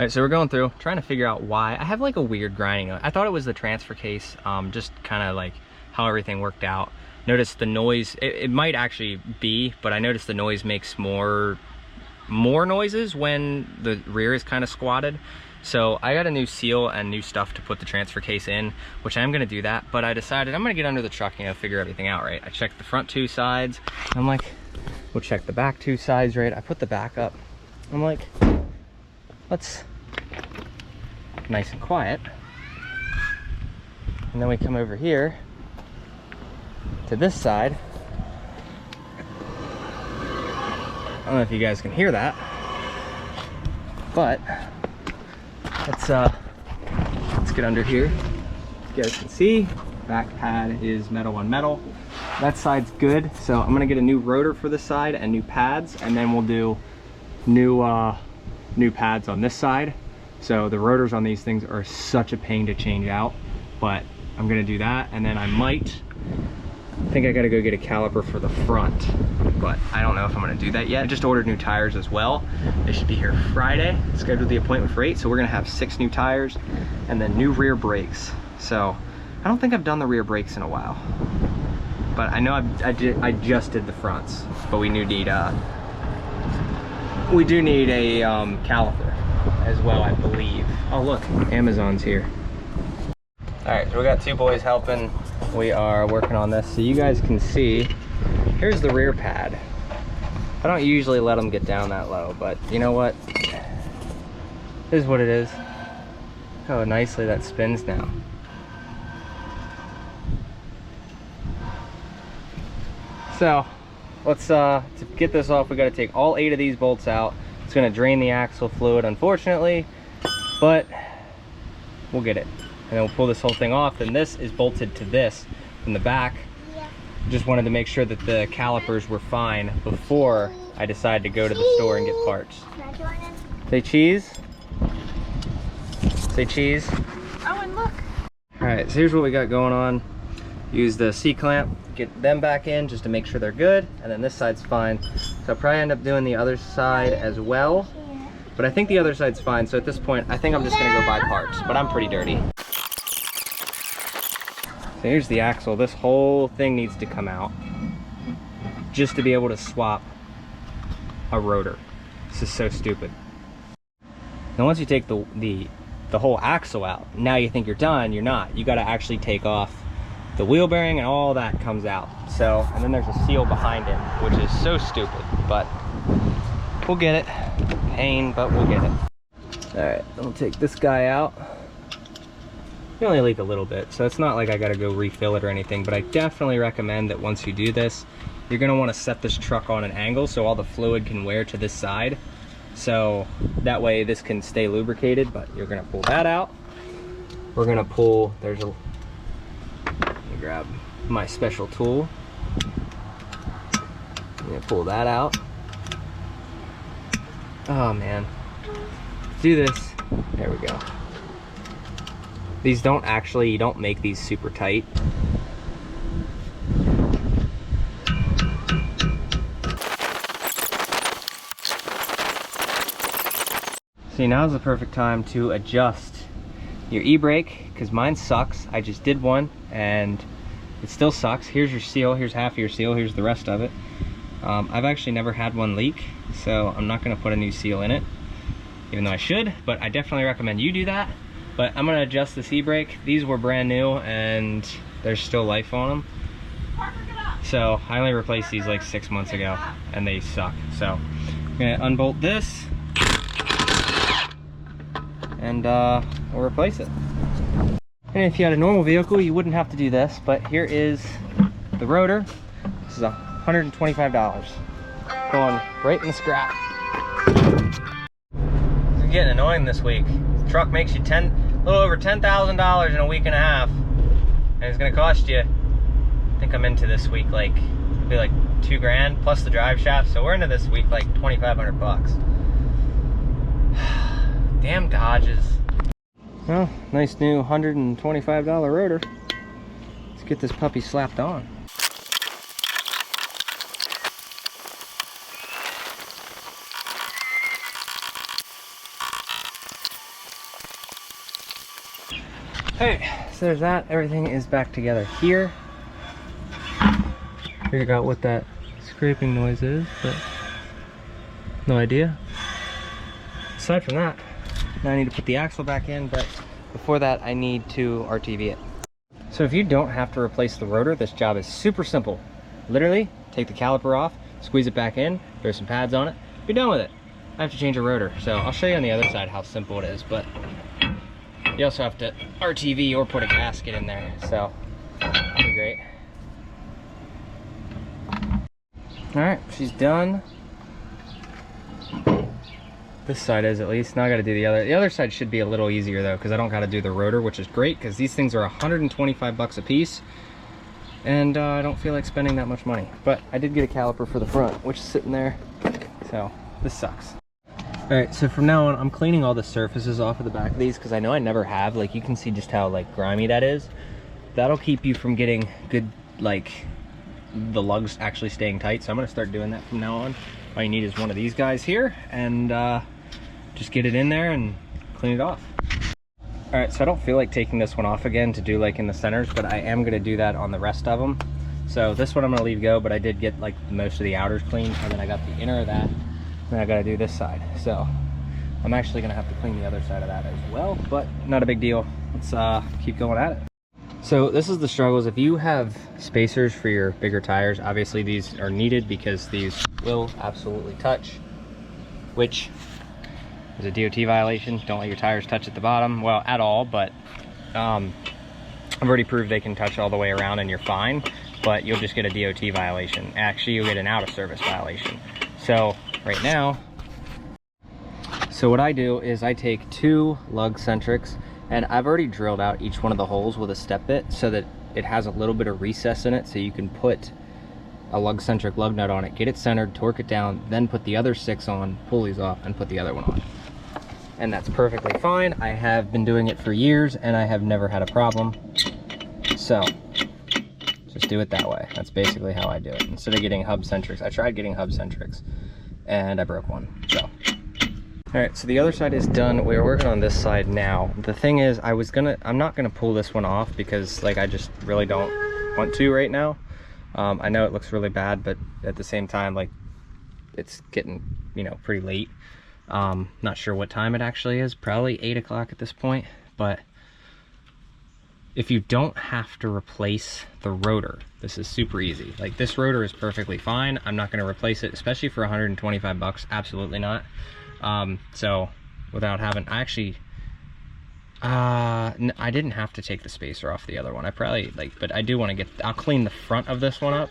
All right, so we're going through, trying to figure out why. I have like a weird grinding. I thought it was the transfer case, just kind of like how everything worked out. Notice the noise, it might actually be, but I noticed the noise makes more noises when the rear is kind of squatted. So I got a new seal and new stuff to put the transfer case in, which I'm gonna do that, but I decided I'm gonna get under the truck and figure everything out, right? I checked the front two sides. I'm like, we'll check the back two sides, right? I put the back up. I'm like, let's nice and quiet. And then we come over here to this side. I don't know if you guys can hear that, but let's get under here. You guys can see back pad is metal on metal. That side's good, so I'm gonna get a new rotor for this side and new pads, and then we'll do new pads on this side. So the rotors on these things are such a pain to change out, but I'm gonna do that, and then I think I gotta go get a caliper for the front, but I don't know if I'm gonna do that yet. I just ordered new tires as well. They should be here Friday. Scheduled the appointment for 8, so we're gonna have 6 new tires and then new rear brakes. So I don't think I've done the rear brakes in a while, but I know I just did the fronts, but we do need a caliper as well, I believe. Oh look, Amazon's here. All right, so we got 2 boys helping. We are working on this, so you guys can see. Here's the rear pad. I don't usually let them get down that low, but you know what? This is what it is. Look how nicely that spins now. So let's to get this off, we got to take all 8 of these bolts out. It's going to drain the axle fluid, unfortunately, but we'll get it. And then we'll pull this whole thing off, and this is bolted to this in the back. Just wanted to make sure that the calipers were fine before I decided to go to the store and get parts. Say cheese. Say cheese. Oh, and look. All right, so here's what we got going on. Use the C-clamp, get them back in just to make sure they're good, and then this side's fine. So I'll probably end up doing the other side as well, but I think the other side's fine. So at this point, I think I'm just gonna go buy parts, but I'm pretty dirty. So here's the axle. This whole thing needs to come out just to be able to swap a rotor. This is so stupid. Now once you take the whole axle out, now you think you're done, you're not. You gotta actually take off the wheel bearing and all that comes out. So, and then there's a seal behind it, which is so stupid, but we'll get it. Pain, but we'll get it. All right, I'll take this guy out. You only leak a little bit, so it's not like I gotta go refill it or anything, but I definitely recommend that once you do this, you're gonna wanna set this truck on an angle so all the fluid can wear to this side. So that way this can stay lubricated, but you're gonna pull that out. We're gonna pull, let me grab my special tool. I'm gonna pull that out. Oh man, do this, there we go. These don't actually, you don't make these super tight. See, now's the perfect time to adjust your e-brake, because mine sucks. I just did one and it still sucks. Here's your seal, here's half of your seal, here's the rest of it. I've actually never had one leak, so I'm not gonna put a new seal in it, even though I should, but I definitely recommend you do that. But I'm gonna adjust this e-brake. These were brand new and there's still life on them. So I only replaced these like 6 months ago and they suck. So I'm gonna unbolt this and we'll replace it. And if you had a normal vehicle, you wouldn't have to do this, but here is the rotor. This is $125. Going right in the scrap. This is getting annoying this week. The truck makes you a little over $10,000 in a week and a half, and it's gonna cost you, I think I'm into this week like, it'll be like $2 grand plus the drive shaft, so we're into this week like 2,500 bucks. Damn Dodges. Well, nice new $125 rotor. Let's get this puppy slapped on. Alright, so there's that. Everything is back together here. Figured out what that scraping noise is, but no idea. Aside from that, now I need to put the axle back in, but before that I need to RTV it. So if you don't have to replace the rotor, this job is super simple. Literally, take the caliper off, squeeze it back in, throw some pads on it, you're done with it. I have to change a rotor, so I'll show you on the other side how simple it is, but you also have to RTV or put a gasket in there, so that'd be great. Alright, she's done. This side is, at least. Now I gotta do the other. The other side should be a little easier though, because I don't gotta do the rotor, which is great, because these things are 125 bucks a piece. And I don't feel like spending that much money. But I did get a caliper for the front, which is sitting there. So, this sucks. Alright, so from now on, I'm cleaning all the surfaces off of the back of these, because I know I never have. Like, you can see just how, like, grimy that is. That'll keep you from getting good, like, the lugs actually staying tight. So I'm going to start doing that from now on. All you need is one of these guys here, and just get it in there and clean it off. Alright, so I don't feel like taking this one off again to do like in the centers, but I am going to do that on the rest of them. So this one I'm going to leave go, but I did get like most of the outers clean, and then I got the inner of that, and I got to do this side. So I'm actually going to have to clean the other side of that as well, but not a big deal. Let's keep going at it. So this is the struggles. If you have spacers for your bigger tires, obviously these are needed because these will absolutely touch, which is a DOT violation. Don't let your tires touch at the bottom, well, at all, but I've already proved they can touch all the way around and you're fine, but you'll just get a DOT violation. Actually, you'll get an out of service violation. So right now, so what I do is I take 2 lug centrics, and I've already drilled out each one of the holes with a step bit so that it has a little bit of recess in it, so you can put a lug centric lug nut on it, get it centered, torque it down, then put the other 6 on, pull these off, and put the other one on. And that's perfectly fine. I have been doing it for years and I have never had a problem. So just do it that way. That's basically how I do it. Instead of getting hub centrics, I tried getting hub centrics and I broke one. So all right, so the other side is done. We're working on this side now. The thing is, I'm not gonna pull this one off because like I just really don't want to right now. I know it looks really bad, but at the same time, like it's getting, you know, pretty late. Not sure what time it actually is, probably 8 o'clock at this point, but if you don't have to replace the rotor, this is super easy. Like this rotor is perfectly fine. I'm not gonna replace it, especially for 125 bucks, absolutely not. So without having, I didn't have to take the spacer off the other one. I probably but I do want to I'll clean the front of this one up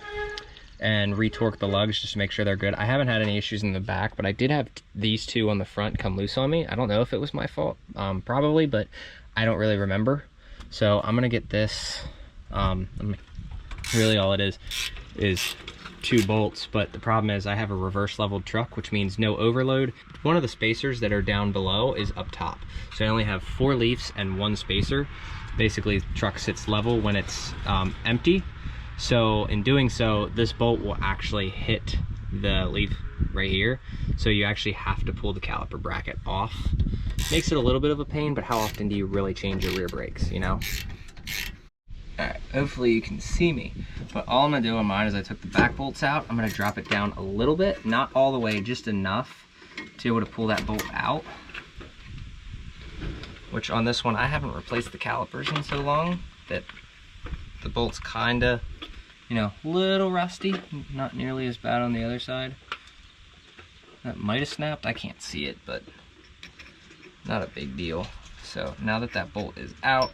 and retorque the lugs just to make sure they're good. I haven't had any issues in the back, but I did have these 2 on the front come loose on me. I don't know if it was my fault, probably, but I don't really remember. So I'm gonna get this, really all it is 2 bolts, but the problem is I have a reverse leveled truck, which means no overload. One of the spacers that are down below is up top, so I only have 4 leafs and 1 spacer. Basically the truck sits level when it's empty, so in doing so this bolt will actually hit the leaf right here, so you actually have to pull the caliper bracket off. Makes it a little bit of a pain, but how often do you really change your rear brakes, you know? Alright, hopefully you can see me, but all I'm going to do on mine is I took the back bolts out. I'm going to drop it down a little bit, not all the way, just enough to be able to pull that bolt out. Which on this one, I haven't replaced the calipers in so long that the bolt's kind of, you know, a little rusty, not nearly as bad on the other side. That might have snapped, I can't see it, but not a big deal. So now that that bolt is out,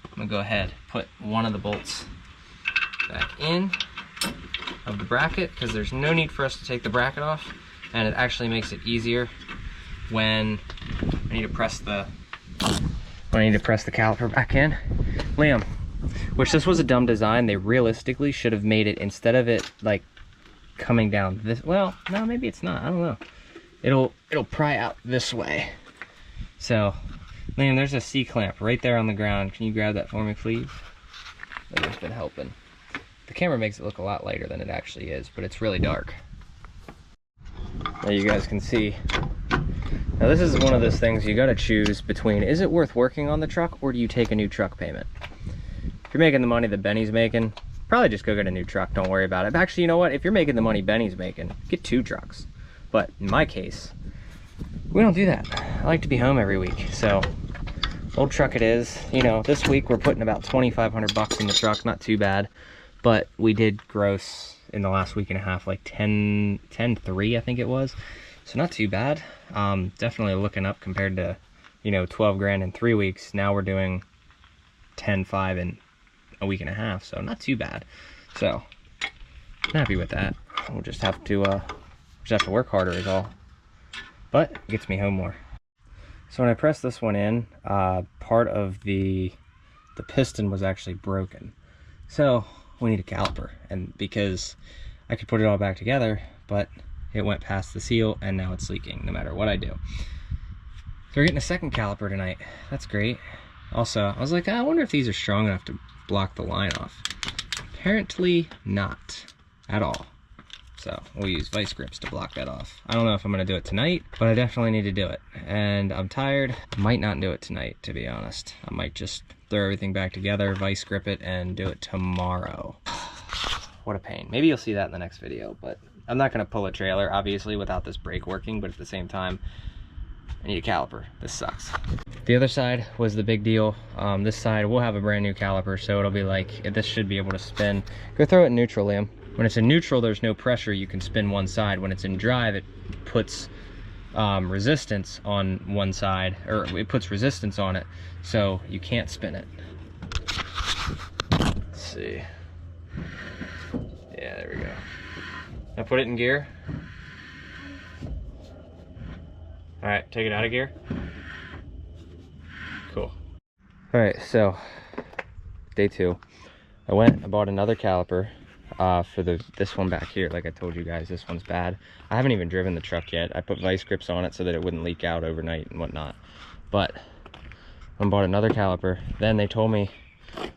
I'm gonna go ahead, put one of the bolts back in of the bracket, because there's no need for us to take the bracket off, and it actually makes it easier when I need to press the caliper back in. Liam, which this was a dumb design. They realistically should have made it, instead of it like coming down this, well, no, maybe it's not, I don't know. It'll pry out this way. So Liam, there's a C-clamp right there on the ground. Can you grab that for me, please? Liam's been helping. The camera makes it look a lot lighter than it actually is, but it's really dark. Now you guys can see Now this is one of those things you gotta choose between, is it worth working on the truck or do you take a new truck payment? If you're making the money that Benny's making, probably just go get a new truck, don't worry about it. But actually, you know what? If you're making the money Benny's making, get 2 trucks. But in my case, we don't do that. I like to be home every week, so old truck it is. You know, this week we're putting about 2,500 bucks in the truck, not too bad. But we did gross in the last week and a half, like 10.3 I think it was. So not too bad. Definitely looking up compared to, you know, 12 grand in 3 weeks. Now we're doing 10.5 in a week and a half, so not too bad. So I'm happy with that. We'll just have to work harder is all. But it gets me home more. So when I pressed this one in, part of the piston was actually broken. So we need a caliper, and because I could put it all back together, but it went past the seal and now it's leaking no matter what I do. So we're getting a second caliper tonight. That's great. Also, I was like, I wonder if these are strong enough to block the line off. Apparently not at all. So we'll use vice grips to block that off. I don't know if I'm gonna do it tonight, but I definitely need to do it. And I'm tired. Might not do it tonight, to be honest. I might just throw everything back together, vice grip it, and do it tomorrow. What a pain. Maybe you'll see that in the next video, but I'm not gonna pull a trailer, obviously, without this brake working, but at the same time, I need a caliper. This sucks. The other side was the big deal. This side, we'll have a brand new caliper, so it'll be like, this should be able to spin. Go throw it in neutral, Liam. When it's in neutral, there's no pressure, you can spin one side. When it's in drive, it puts resistance on one side, or it puts resistance on it, so you can't spin it. Let's see. Yeah, there we go. Now put it in gear. All right, take it out of gear. Cool. All right, so day 2. I bought another caliper for this one back here. Like I told you guys, this one's bad. I haven't even driven the truck yet. I put vice grips on it so that it wouldn't leak out overnight and whatnot. But I bought another caliper. Then they told me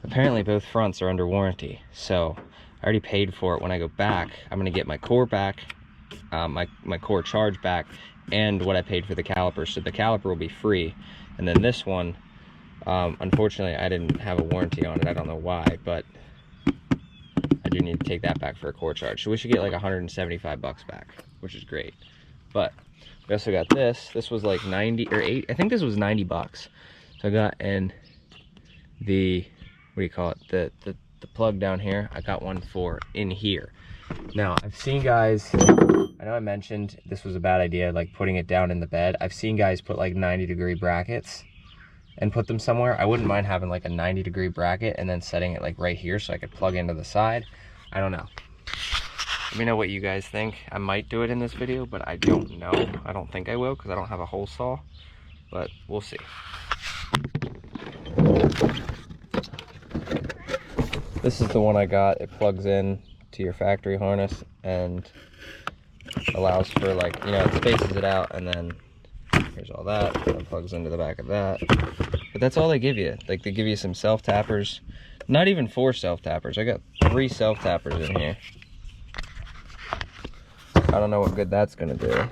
apparently both fronts are under warranty. So I already paid for it. When I go back, I'm gonna get my core back, my core charge back, and what I paid for the caliper. So the caliper will be free. And then this one, unfortunately I didn't have a warranty on it. I don't know why, but I do need to take that back for a core charge. So we should get like 175 bucks back, which is great. But we also got this was like 90 or 8, I think this was 90 bucks. So I got in the, what do you call it, the plug down here. I got one for in here. Now I've seen guys, I know I mentioned this was a bad idea, like putting it down in the bed. I've seen guys put like 90-degree brackets and put them somewhere. I wouldn't mind having like a 90-degree bracket and then setting it like right here so I could plug into the side. I don't know. Let me know what you guys think. I might do it in this video, but I don't know. I don't think I will because I don't have a hole saw, but we'll see. This is the one I got. It plugs in to your factory harness and allows for, like, you know, it spaces it out, and then here's all that, and it plugs into the back of that. But that's all they give you. Like, they give you some self tappers. Not even 4 self tappers. I got 3 self tappers in here. I don't know what good that's gonna do.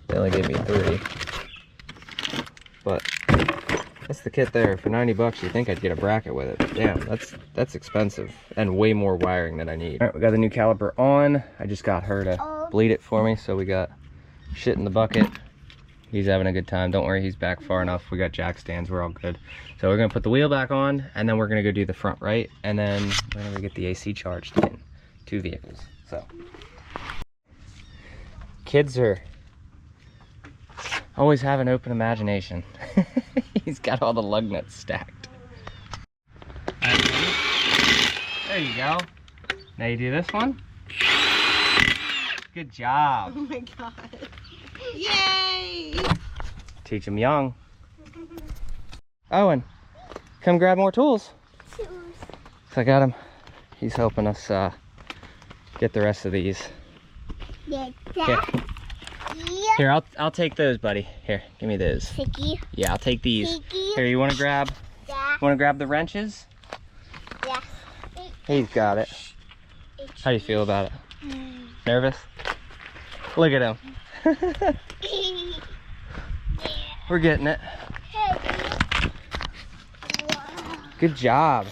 They only gave me 3. But that's the kit there. For 90 bucks, you think I'd get a bracket with it. Damn, that's expensive and way more wiring than I need. All right, we got the new caliper on. I just got her to bleed it for me, so we got shit in the bucket. He's having a good time. Don't worry, he's back far enough. We got jack stands, we're all good. So we're gonna put the wheel back on, and then we're gonna go do the front right, and then we're gonna get the AC charged in 2 vehicles. So kids are always have an open imagination. He's got all the lug nuts stacked. There you go. Now you do this one. Good job. Oh my god. Yay! Teach him young. Owen, come grab more tools. So I got him. He's helping us get the rest of these. Yeah. Here. Here, I'll take those, buddy. Here, give me those. Sticky. Yeah, I'll take these. Sticky. Here, you want to grab? Yeah. Want to grab the wrenches? Yeah. He's got it. How do you feel about it? Nervous? Look at him. We're getting it. Good job.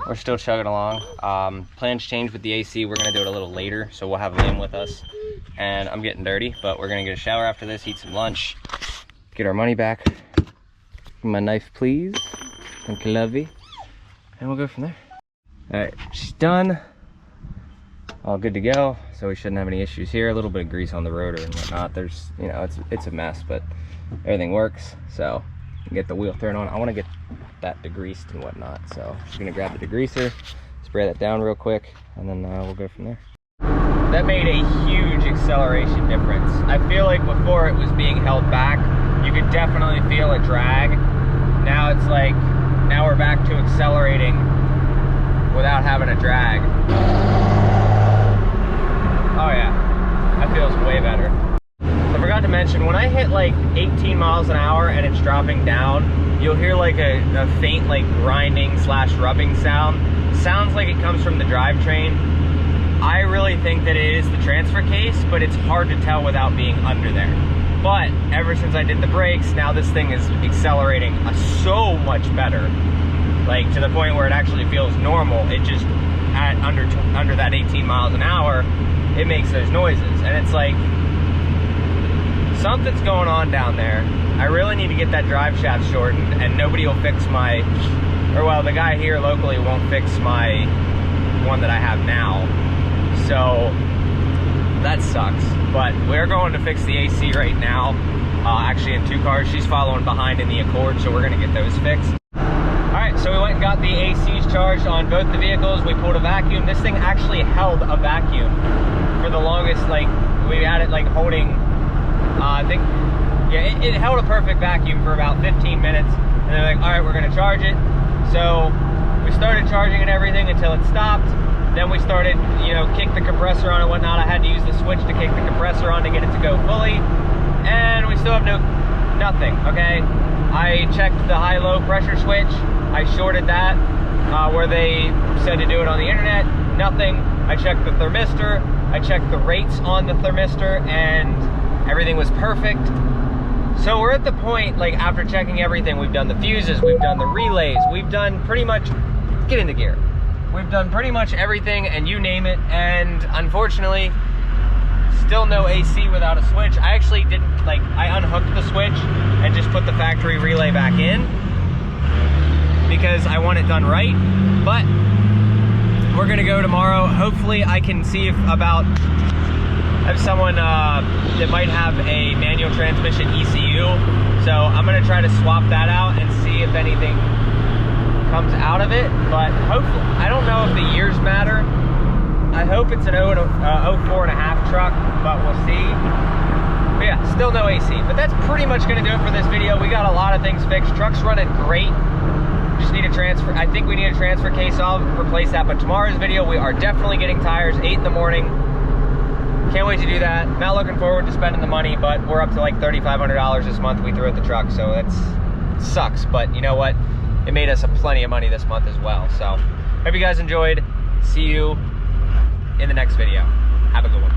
We're still chugging along. Plans changed with the AC. We're gonna do it a little later, so we'll have Liam with us. And I'm getting dirty, but we're gonna get a shower after this, eat some lunch, get our money back. My knife, please. Thank you, lovey. And we'll go from there. All right, she's done. All good to go, so we shouldn't have any issues here. A little bit of grease on the rotor and whatnot. There's, you know, it's a mess, but everything works. So get the wheel turned on. I want to get that degreased and whatnot. So I'm just gonna grab the degreaser, spray that down real quick, and then we'll go from there. That made a huge acceleration difference. I feel like before it was being held back, you could definitely feel a drag. Now it's like, now we're back to accelerating without having a drag. Oh yeah, that feels way better. I forgot to mention, when I hit like 18 miles an hour and it's dropping down, you'll hear like a faint like grinding slash rubbing sound. Sounds like it comes from the drivetrain. I really think that it is the transfer case, but it's hard to tell without being under there. But ever since I did the brakes, now this thing is accelerating so much better. Like to the point where it actually feels normal. It just, at under that 18 miles an hour, it makes those noises. And it's like, something's going on down there. I really need to get that drive shaft shortened, and nobody will fix my, or well, the guy here locally won't fix my one that I have now. So that sucks. But we're going to fix the AC right now, actually in 2 cars. She's following behind in the Accord, so we're gonna get those fixed. All right, so we went and got the ACs charged on both the vehicles. We pulled a vacuum. This thing actually held a vacuum for the longest. Like, we had it like holding, I think, yeah, it held a perfect vacuum for about 15 minutes. And they're like, all right, we're gonna charge it. So we started charging and everything until it stopped. Then we started, you know, kick the compressor on and whatnot. I had to use the switch to kick the compressor on to get it to go fully. And we still have nothing, okay? I checked the high-low pressure switch. I shorted that where they said to do it on the internet. Nothing. I checked the thermistor. I checked the rates on the thermistor, and everything was perfect. So we're at the point, like, after checking everything, we've done the fuses, we've done the relays, we've done pretty much, get into gear. We've done pretty much everything, and you name it, and unfortunately, still no AC without a switch. I actually didn't, like, I unhooked the switch and just put the factory relay back in because I want it done right. But we're gonna go tomorrow. Hopefully I can see if I have someone that might have a manual transmission ECU. So I'm gonna try to swap that out and see if anything comes out of it. But hopefully, I don't know if the years matter. I hope it's an 04.5 truck, but we'll see. But yeah, still no AC. But that's pretty much gonna do it for this video. We got a lot of things fixed. Truck's running great. Just need a transfer. I think we need a transfer case. I'll replace that. But tomorrow's video, we are definitely getting tires, 8 in the morning. Can't wait to do that. Not looking forward to spending the money, but we're up to like $3,500 this month we threw at the truck, so that sucks. But you know what? It made us plenty of money this month as well. So hope you guys enjoyed. See you in the next video. Have a good one.